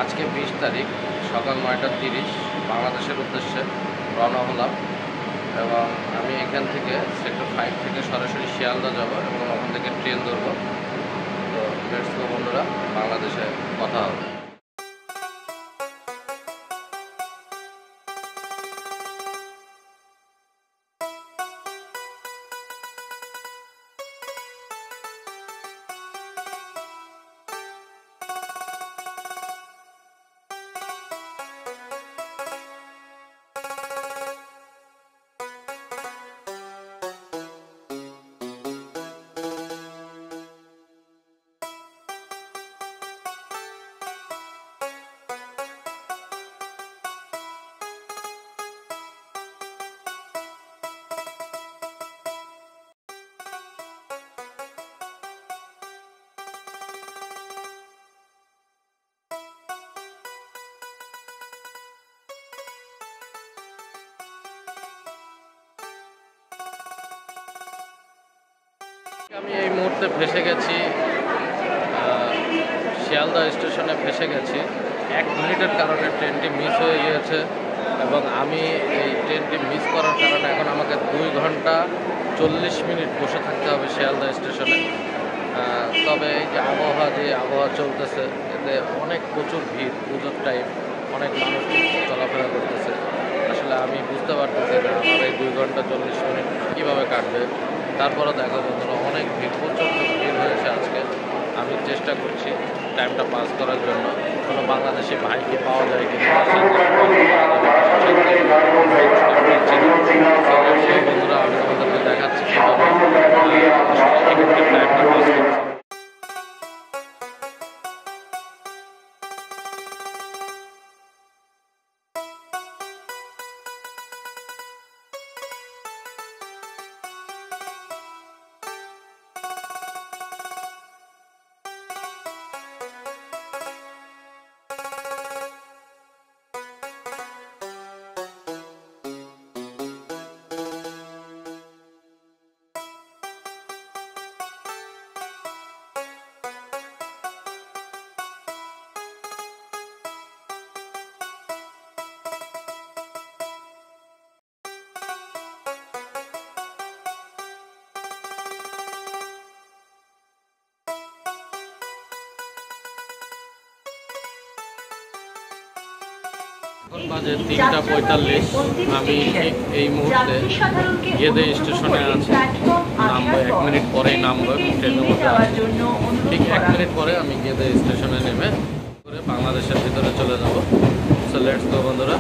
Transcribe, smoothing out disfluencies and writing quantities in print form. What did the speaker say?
আজকে 20 তারিখ সকাল 9:30 বাংলাদেশের উদ্দেশ্যে রওনা হলাম এবং আমি এখান থেকে সেক্টর 5 থেকে সরাসরি শিয়ালদা যাব এবং ওখান থেকে ট্রেন ধরব। তো লেটস গো বন্ধুরা, বাংলাদেশে কথা হবে। আমি এই মুহূর্তে ভেসে গেছি, শিয়ালদা স্টেশনে ভেসে গেছি। 1 মিনিটের কারণে ট্রেনটি মিস হয়ে গিয়েছে এবং আমি এই ট্রেনটি মিস করার কারণে এখন আমাকে 2 ঘন্টা 40 মিনিট বসে থাকতে হবে শিয়ালদা স্টেশনে। তবে এই যে আবহাওয়া চলতেছে, এতে প্রচুর ভিড়, পুজোর টাইম, অনেক মানুষ চলাফেরা করতেছে। আসলে আমি বুঝতে পারতেছি না আমার এই 2 ঘন্টা 40 মিনিট কীভাবে কাটবে। তারপরে দেখা বন্ধুরা, অনেক ভিড়, প্রচণ্ড ভিড় হয়েছে আজকে। আমি চেষ্টা করছি টাইমটা পাস করার জন্য। কোনো বাংলাদেশি ভাইকে পাওয়া যায় কিনা, বন্ধুরা আমি তোমাদেরকে দেখাচ্ছি কীভাবে টাইমটা পাস করছি। এখন বাজে 3:45। আমি ঠিক এই মুহূর্তে গেদে স্টেশনে আছি। নামবো 1 মিনিট পরেই নামবো, ট্রেনের মধ্যে আছি। ঠিক 1 মিনিট পরে আমি গেদে স্টেশনে নেমে করে বাংলাদেশের ভিতরে চলে যাব। সো লেটস গো বন্ধুরা।